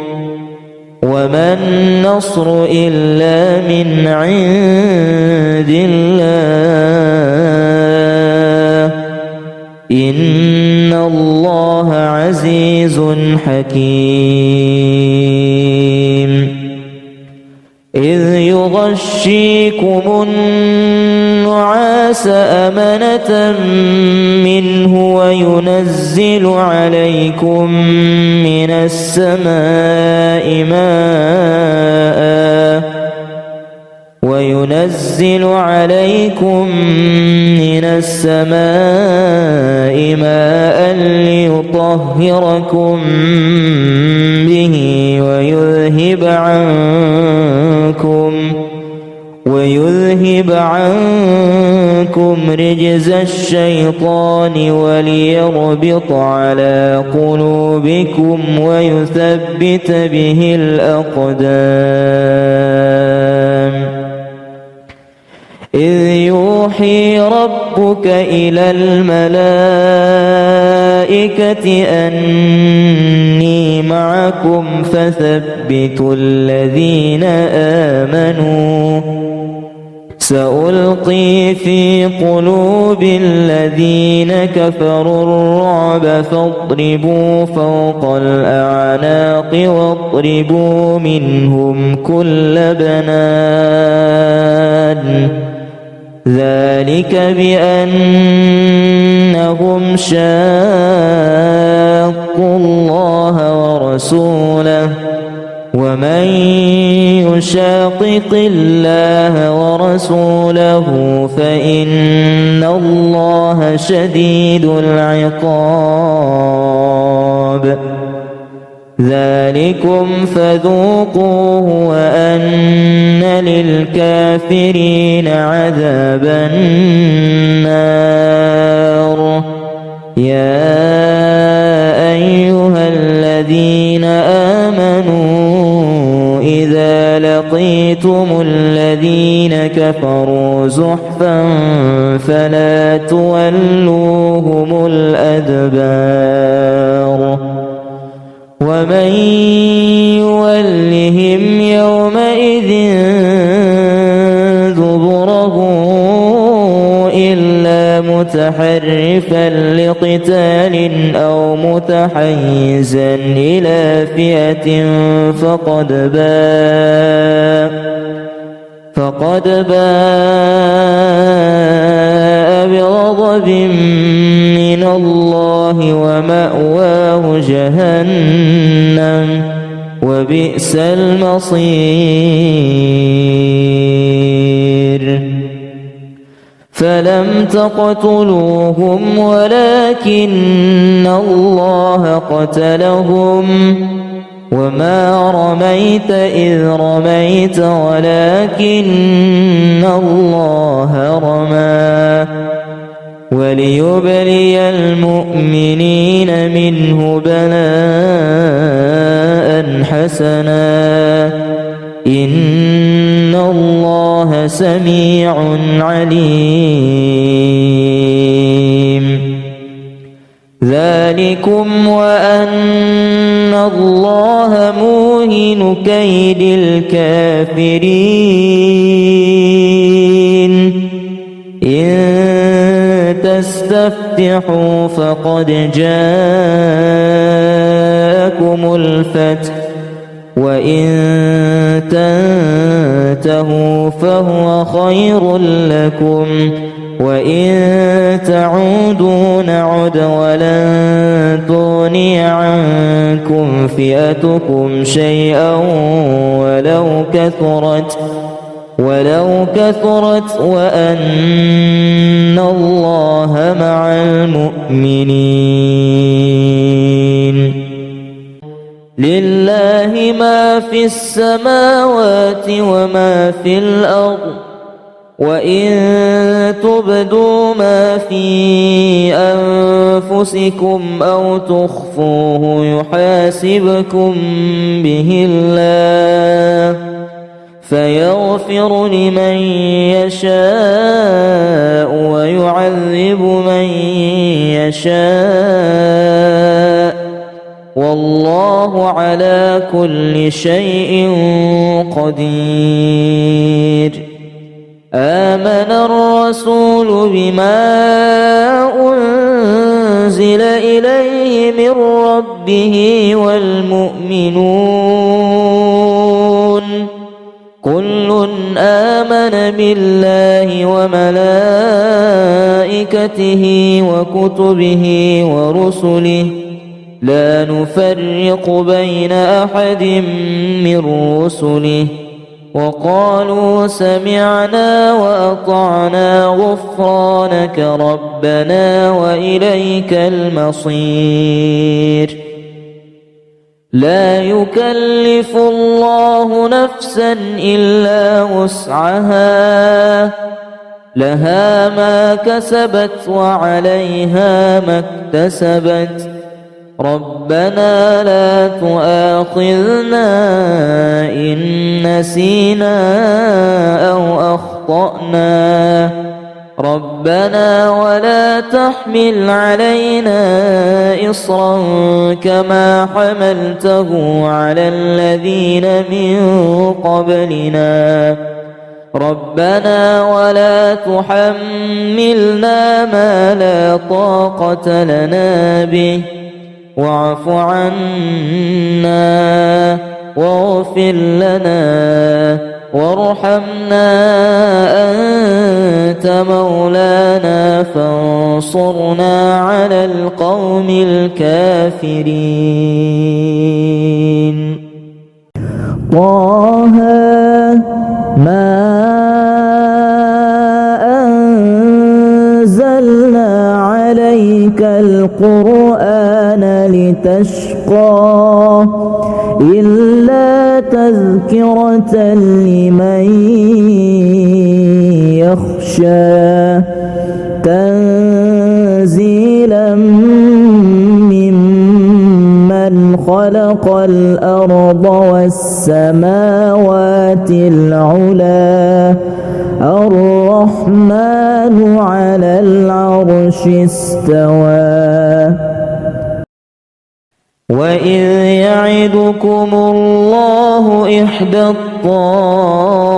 وما النصر إلا من عند الله إن الله عزيز حكيم إذ يغشيكم النعاس أمنة منه وينزل عليكم من السماء ماء ليطهركم به ويذهب عنكم رجز الشيطان وليربط على قلوبكم ويثبت به الأقدام إذ يوحي ربك إلى الملائكة أني معكم فثبتوا الذين آمنوا سألقي في قلوب الذين كفروا الرعب فاضربوا فوق الأعناق واضربوا منهم كل بنان ذلك بأنهم شاقوا الله ورسوله ومن يشاقق الله ورسوله فإن الله شديد العقاب ذلكم فذوقوه وأن للكافرين عذاب النار يا أيها الذين آمنوا إذا لقيتم الذين كفروا زحفا فلا تولوهم الأدبار ومن يولهم يومئذ دبره إلا متحرفا لقتال أو متحيزا إلى فئة فقد باء بغضب من الله ومأواه جهنم وبئس المصير فلم تقتلوهم ولكن الله قتلهم وما رميت إذ رميت ولكن الله رمى وليبلي المؤمنين منه بلاء حسنا إن الله سميع عليم ذلكم وأن الله موهن كيد الكافرين إن تستفتحوا فقد جاءكم الفتح وإن تنتهوا فهو خير لكم وإن تعودوا نعد ولن تغني عنكم فئتكم شيئا ولو كثرت وأن الله مع المؤمنين. لله ما في السماوات وما في الأرض وإن تبدوا ما في أنفسكم أو تخفوه يحاسبكم به الله فيغفر لمن يشاء ويعذب من يشاء والله على كل شيء قدير. آمن الرسول بما أنزل إليه من ربه والمؤمنون كل آمن بالله وملائكته وكتبه ورسله لا نفرق بين أحد من رسله وقالوا سمعنا وأطعنا غفرانك ربنا وإليك المصير. لا يكلف الله نفسا إلا وسعها لها ما كسبت وعليها ما اكتسبت ربنا لا تؤاخذنا إن نسينا أو أخطأنا ربنا ولا تحمل علينا إصرا كما حملته على الذين من قبلنا ربنا ولا تحملنا ما لا طاقة لنا به واعف عنا واغفر لنا وارحمنا أنت مولانا فانصرنا على القوم الكافرين. طه ما أنزلنا عليك القرآن لتشقى إلا تذكرة لمن يخشى تنزيلا ممن خلق الأرض والسماوات العلى الرحمن على العرش استوى. وإذ يعدكم الله إحدى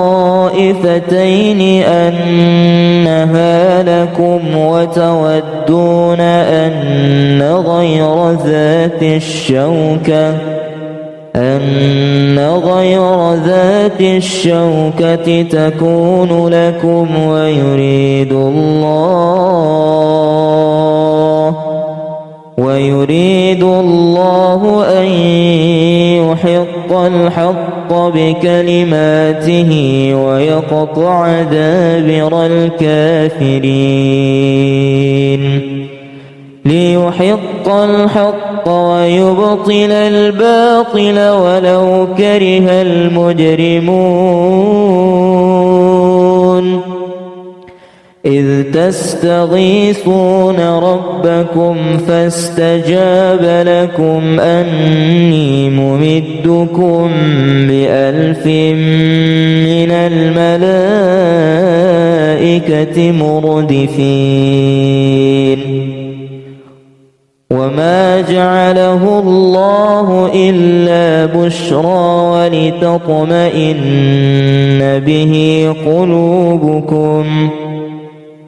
الطائفتين أنها لكم وتودون أن غير ذات الشوكة تكون لكم ويريد الله أن يحق الحق بكلماته ويقطع دابر الكافرين ليحق الحق ويبطل الباطل ولو كره المجرمون. إذ تستغيثون ربكم فاستجاب لكم أني ممدكم ب1000 من الملائكة مردفين. وما جعله الله إلا بشرى ولتطمئن به قلوبكم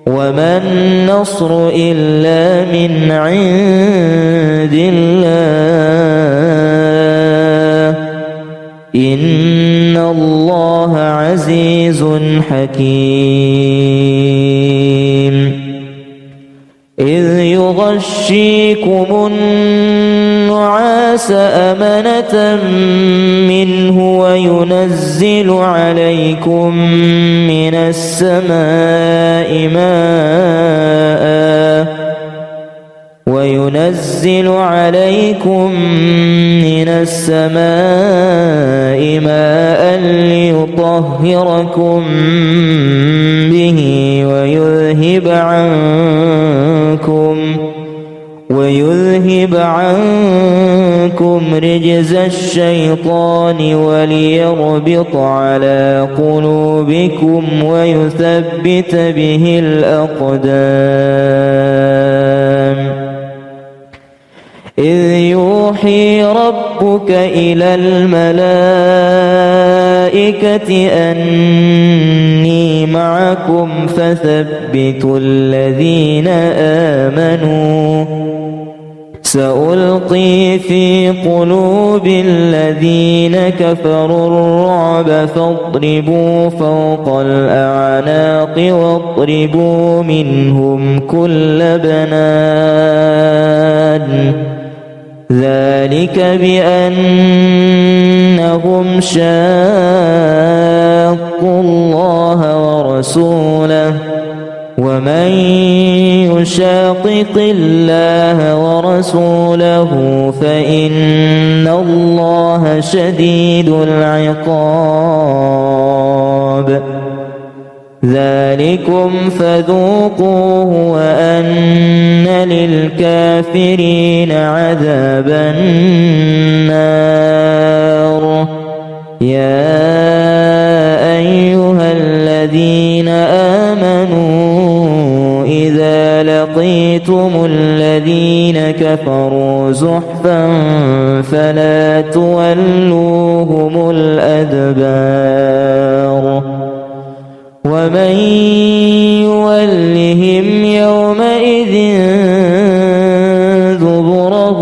وما النصر إلا من عند الله إن الله عزيز حكيم إذ يغشيكم النعاس أمنة منه وينزل عليكم من السماء ماء ليطهركم به ويذهب عنكم رجز الشيطان وليربط على قلوبكم ويثبت به الأقدام إذ يوحي ربك إلى الملائكة أني معكم فثبتوا الذين آمنوا سألقي في قلوب الذين كفروا الرعب فاضربوا فوق الأعناق واضربوا منهم كل بنان ذلك بأنهم شاقوا الله ورسوله ومن يشاقق الله ورسوله فإن الله شديد العقاب ذلكم فذوقوه وأن للكافرين عذاب النار يا أيها الذين آمنوا إذا لقيتم الذين كفروا زحفا فلا تولوهم الأدبار ومن يولهم يومئذ دبره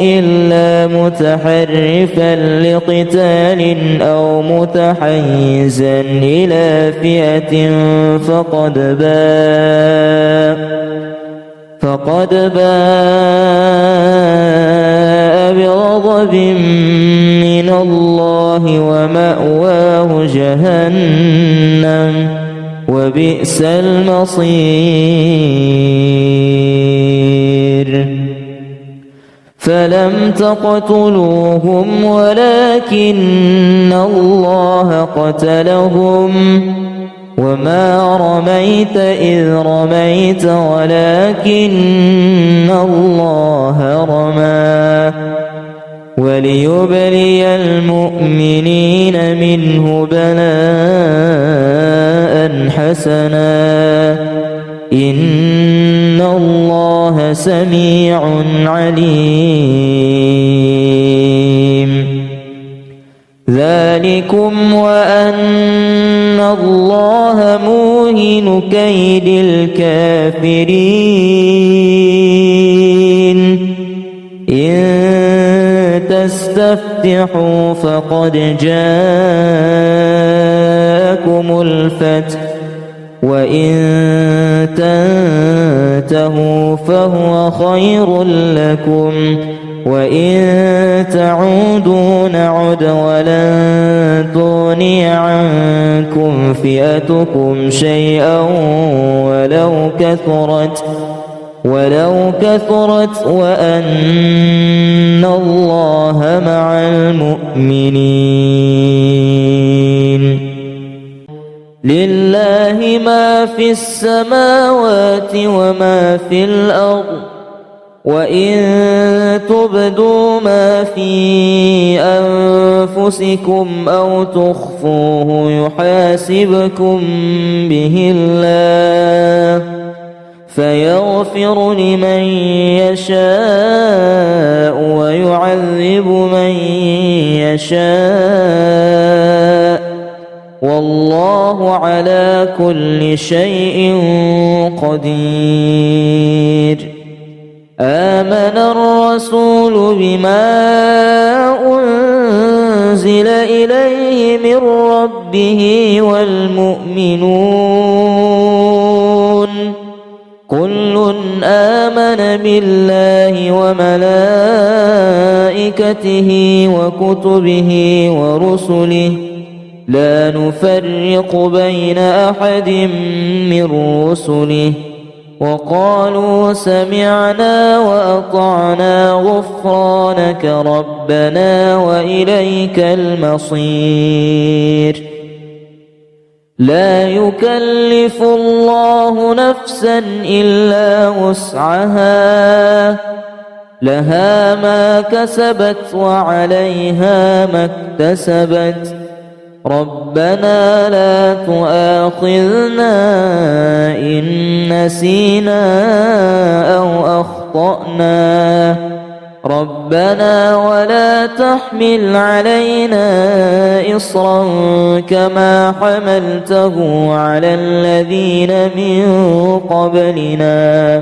إلا متحرفا لقتال أو متحيزا إلى فئة فقد باء بغضب من الله ومأواه جهنم وبئس المصير فلم تقتلوهم ولكن الله قتلهم وما رميت إذ رميت ولكن الله رمى وليبلي المؤمنين منه بلاء حسنا إن الله سميع عليم ذلكم وأن الله موهن كيد الكافرين إن تستفتحوا فقد جاءكم الفتح وإن تنتهوا فهو خير لكم وإن تعودوا نعد ولن تغني عنكم فئتكم شيئا ولو كثرت وأن الله مع المؤمنين لله ما في السماوات وما في الأرض وإن تبدوا ما في أنفسكم أو تخفوه يحاسبكم به الله فيغفر لمن يشاء ويعذب من يشاء والله على كل شيء قدير آمن الرسول الرسول بما أنزل إليه من ربه والمؤمنون كل آمن بالله وملائكته وكتبه ورسله لا نفرق بين أحد من رسله وقالوا سمعنا وأطعنا غفرانك ربنا وإليك المصير لا يكلف الله نفسا إلا وسعها لها ما كسبت وعليها ما اكتسبت ربنا لا تؤاخذنا إن نسينا أو أخطأنا ربنا ولا تحمل علينا إصرا كما حملته على الذين من قبلنا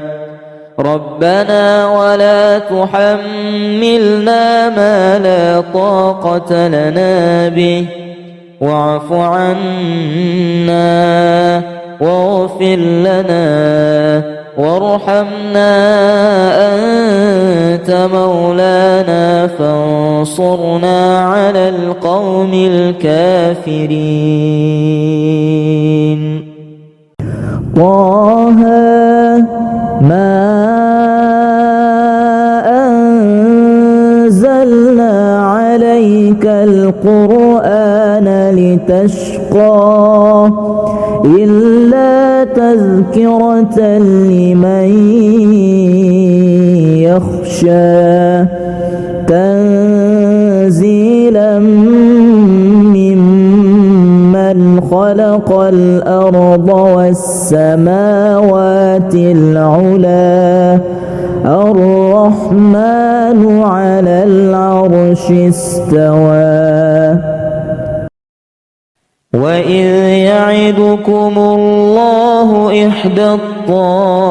ربنا ولا تحملنا ما لا طاقة لنا به واعف عنا واغفر لنا وارحمنا أنت مولانا فانصرنا على القوم الكافرين طه ما أنزلنا عليك القرآن لتشقى إلا تذكرة لمن يخشى تنزيلا ممن خلق الأرض والسماوات العلى الرحمن على العرش استوى وإذ يعدكم الله إحدى الطائفتين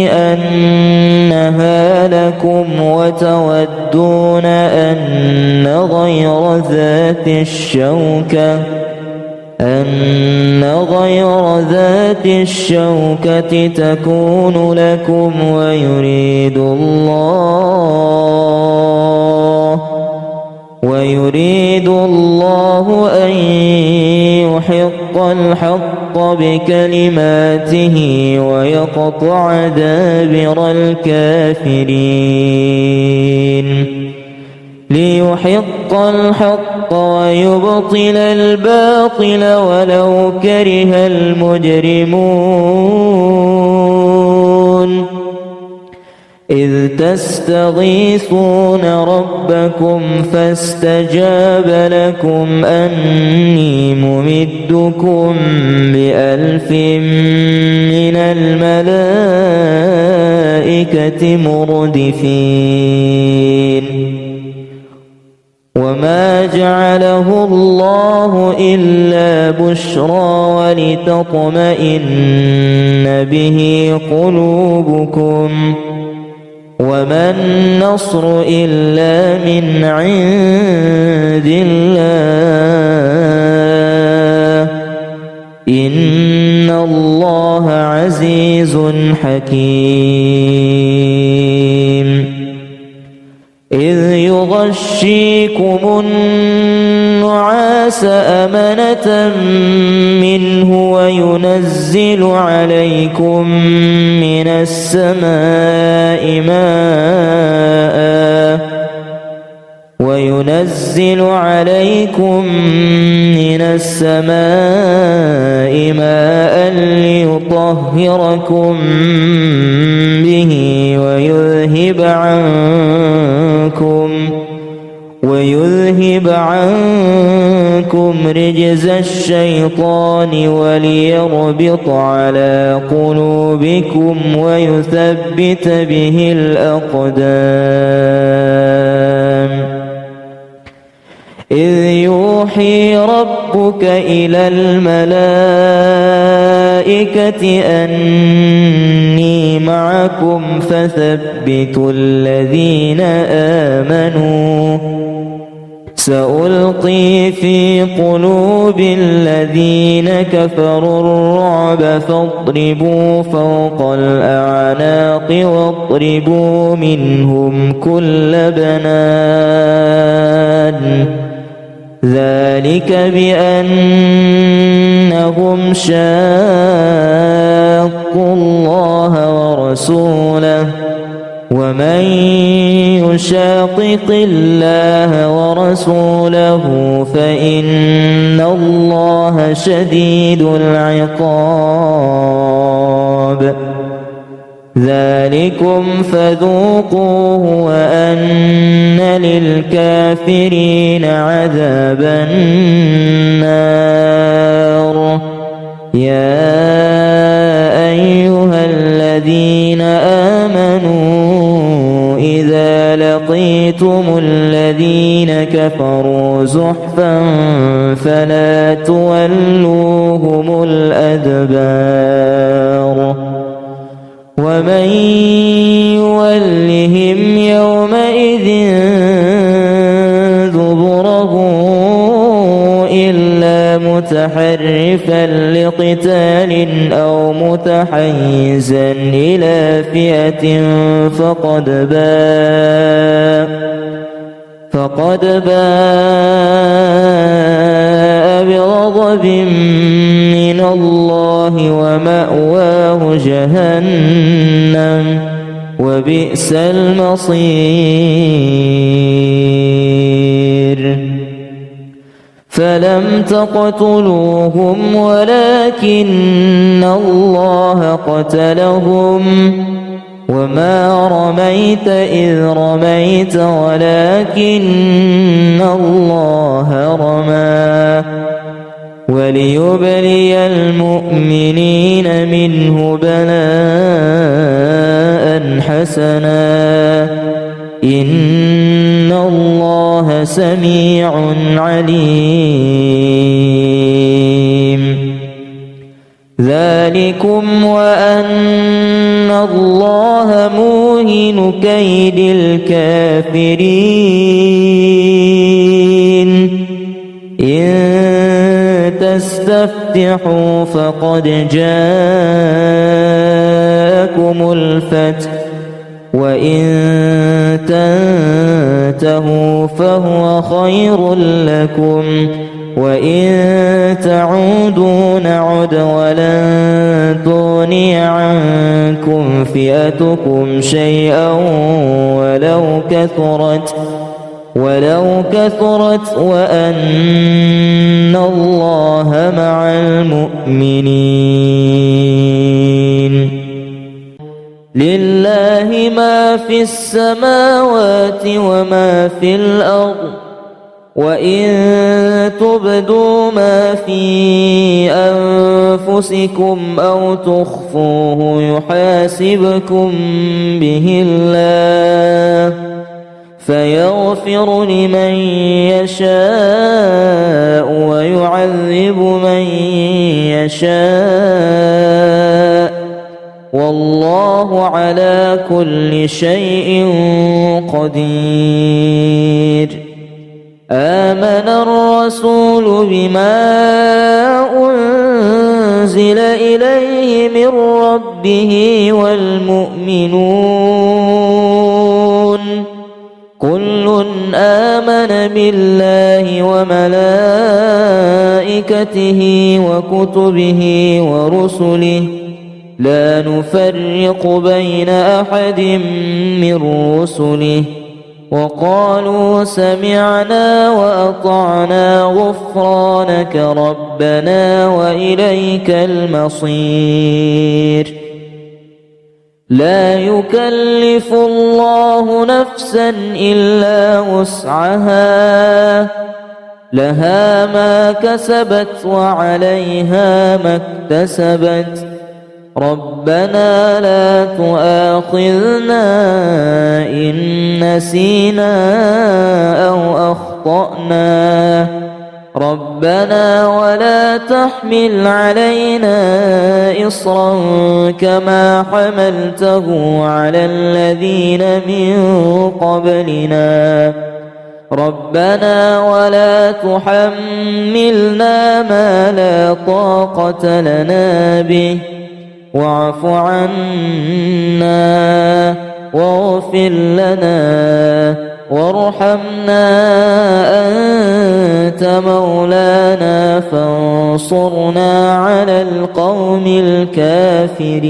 أنها لكم وتودون أن غير ذات الشوكة تكون لكم ويريد الله أن يحق الحق بكلماته ويقطع دابر الكافرين ليحق الحق ويبطل الباطل ولو كره المجرمون إذ تستغيثون ربكم فاستجاب لكم أني ممدكم ب1000 من الملائكة مردفين وما جعله الله إلا بشرى ولتطمئن به قلوبكم وما النصر إلا من عند الله إن الله عزيز حكيم إذ يغشيكم النعاس أمنة منه وينزل عليكم من السماء ماء ليطهركم به ويذهب عنكم رجز الشيطان وليربط على قلوبكم ويثبت به الأقدام إذ يوحي ربك إلى الملائكة أني معكم فثبتوا الذين آمنوا سألقي في قلوب الذين كفروا الرعب فاضربوا فوق الأعناق واضربوا منهم كل بنان ذلك بأنهم شاقوا الله ورسوله ومن يشاقق الله ورسوله فإن الله شديد العقاب ذلكم فذوقوه وأن للكافرين عذاب النار يا أيها الذين آمنوا إذا لقيتم الذين كفروا زحفا فلا تولوهم الأدبار ومن يولهم يومئذ دبره إلا متحرفا لقتال أو متحيزا إلى فئة فقد باء بغضب من الله ومأواه جهنم وبئس المصير فلم تقتلوهم ولكن الله قتلهم وما رميت إذ رميت ولكن الله رمى وليبلي المؤمنين منه بلاء حسنا إن الله سميع عليم ذلكم وأن الله موهن كيد الكافرين إن تستفتحوا فقد جاءكم الفتح وإن تنتهوا فهو خير لكم وإن تعودوا نعد ولن تغني عنكم فئتكم شيئا ولو كثرت وأن الله مع المؤمنين لله ما في السماوات وما في الأرض وإن تبدوا ما في أنفسكم أو تخفوه يحاسبكم به الله فيغفر لمن يشاء ويعذب من يشاء والله على كل شيء قدير آمن الرسول بما أنزل إليه من ربه والمؤمنون كل آمن بالله وملائكته وكتبه ورسله لا نفرق بين أحد من رسله وقالوا سمعنا وأطعنا غفرانك ربنا وإليك المصير لا يكلف الله نفسا إلا وسعها لها ما كسبت وعليها ما اكتسبت ربنا لا تؤاخذنا إن نسينا أو أخطأنا ربنا ولا تحمل علينا إصرا كما حملته على الذين من قبلنا ربنا ولا تحملنا ما لا طاقة لنا به واعف عنا واغفر لنا وارحمنا أنت مولانا فانصرنا على القوم الكافرين.